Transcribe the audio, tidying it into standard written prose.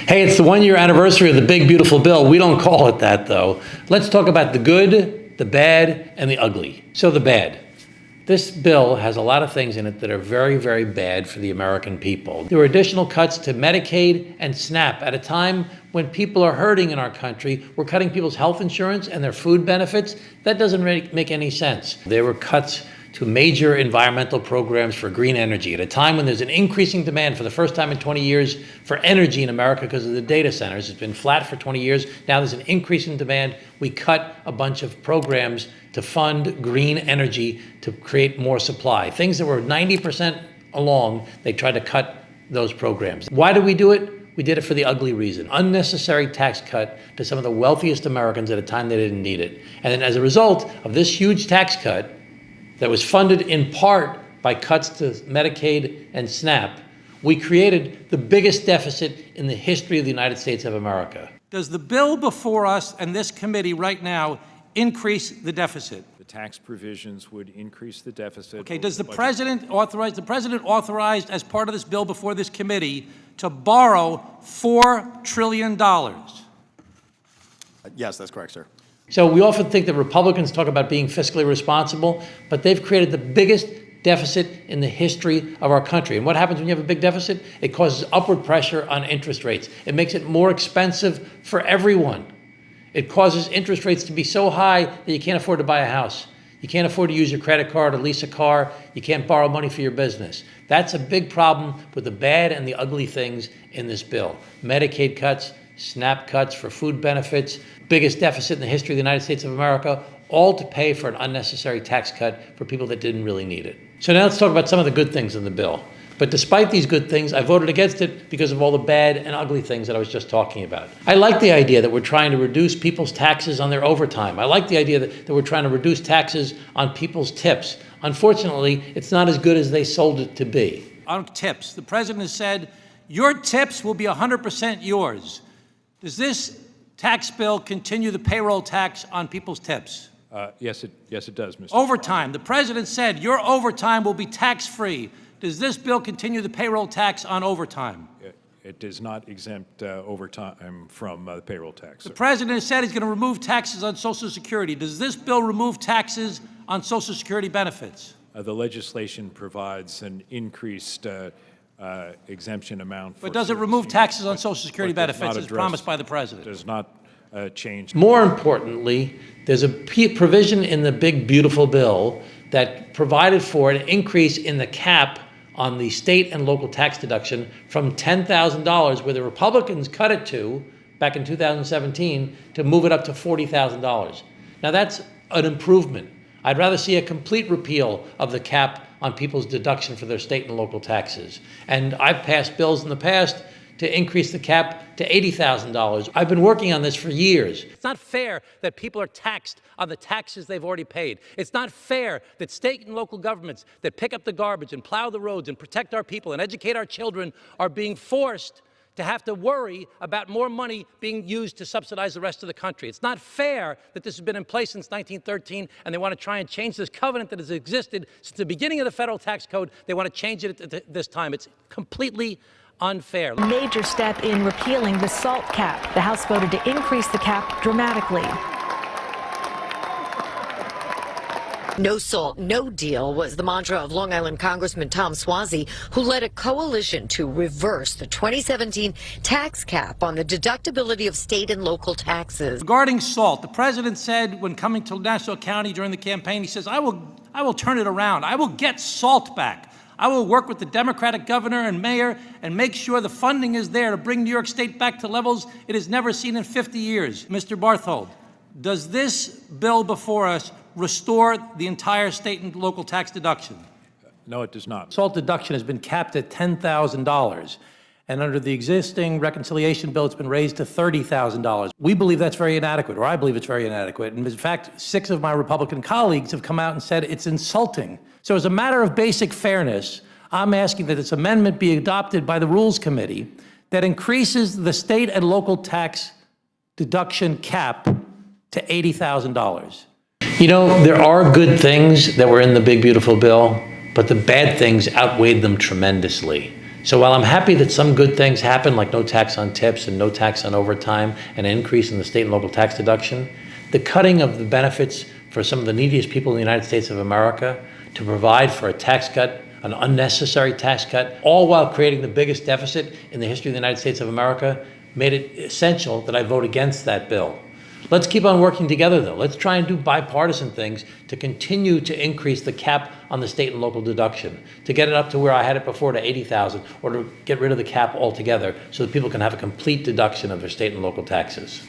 Hey, it's the 1-year anniversary of the Big Beautiful Bill. We don't call it that, though. Let's talk about the good, the bad, and the ugly. So the bad. This bill has a lot of things in it that are very, very bad for the American people. There were additional cuts to Medicaid and SNAP at a time when people are hurting in our country. We're cutting people's health insurance and their food benefits. That doesn't make any sense. There were cuts to major environmental programs for green energy at a time when there's an increasing demand for the first time in 20 years for energy in America because of the data centers. It's been flat for 20 years. Now there's an increase in demand. We cut a bunch of programs to fund green energy to create more supply. Things that were 90% along, they tried to cut those programs. Why did we do it? We did it for the ugly reason. Unnecessary tax cut to some of the wealthiest Americans at a time they didn't need it. And then as a result of this huge tax cut, that was funded in part by cuts to Medicaid and SNAP, we created the biggest deficit in the history of the United States of America. Does the bill before us and this committee right now increase the deficit? The tax provisions would increase the deficit. Okay, does the president authorized as part of this bill before this committee to borrow $4 trillion? Yes, that's correct, sir. So we often think that Republicans talk about being fiscally responsible, but they've created the biggest deficit in the history of our country. And what happens when you have a big deficit? It causes upward pressure on interest rates. It makes it more expensive for everyone. It causes interest rates to be so high that you can't afford to buy a house. You can't afford to use your credit card or lease a car. You can't borrow money for your business. That's a big problem with the bad and the ugly things in this bill. Medicaid cuts, SNAP cuts for food benefits, biggest deficit in the history of the United States of America, all to pay for an unnecessary tax cut for people that didn't really need it. So now let's talk about some of the good things in the bill. But despite these good things, I voted against it because of all the bad and ugly things that I was just talking about. I like the idea that we're trying to reduce people's taxes on their overtime. I like the idea that we're trying to reduce taxes on people's tips. Unfortunately, it's not as good as they sold it to be. On tips, the president has said, your tips will be 100% yours. Does this tax bill continue the payroll tax on people's tips? Yes, it does, Mr. Overtime. The president said your overtime will be tax-free. Does this bill continue the payroll tax on overtime? It does not exempt overtime from the payroll tax. The president has said he's going to remove taxes on Social Security. Does this bill remove taxes on Social Security benefits? The legislation provides an increased exemption amount. But does it remove taxes on Social Security benefits as promised by the president? Does not change. More importantly, there's a provision in the Big Beautiful Bill that provided for an increase in the cap on the state and local tax deduction from $10,000, where the Republicans cut it to back in 2017, to move it up to $40,000. Now that's an improvement. I'd rather see a complete repeal of the cap on people's deduction for their state and local taxes. And I've passed bills in the past to increase the cap to $80,000. I've been working on this for years. It's not fair that people are taxed on the taxes they've already paid. It's not fair that state and local governments that pick up the garbage and plow the roads and protect our people and educate our children are being forced to have to worry about more money being used to subsidize the rest of the country. It's not fair that this has been in place since 1913, and they want to try and change this covenant that has existed since the beginning of the federal tax code. They want to change it at this time. It's completely unfair. A major step in repealing the SALT cap. The House voted to increase the cap dramatically. No SALT, no deal was the mantra of Long Island Congressman Tom Suozzi, who led a coalition to reverse the 2017 tax cap on the deductibility of state and local taxes. Regarding SALT, the president said when coming to Nassau County during the campaign, he says, I will turn it around. I will get SALT back. I will work with the Democratic governor and mayor and make sure the funding is there to bring New York State back to levels it has never seen in 50 years. Mr. Barthold, does this bill before us restore the entire state and local tax deduction? No, it does not. SALT deduction has been capped at $10,000. And under the existing reconciliation bill, it's been raised to $30,000. We believe that's very inadequate, or I believe it's very inadequate. And in fact, 6 of my Republican colleagues have come out and said it's insulting. So as a matter of basic fairness, I'm asking that this amendment be adopted by the Rules Committee that increases the state and local tax deduction cap to $80,000. You know, there are good things that were in the Big Beautiful Bill, but the bad things outweighed them tremendously. So while I'm happy that some good things happen, like no tax on tips and no tax on overtime and an increase in the state and local tax deduction, the cutting of the benefits for some of the neediest people in the United States of America to provide for a tax cut, an unnecessary tax cut, all while creating the biggest deficit in the history of the United States of America, made it essential that I vote against that bill. Let's keep on working together, though. Let's try and do bipartisan things to continue to increase the cap on the state and local deduction, to get it up to where I had it before to 80,000, or to get rid of the cap altogether so that people can have a complete deduction of their state and local taxes.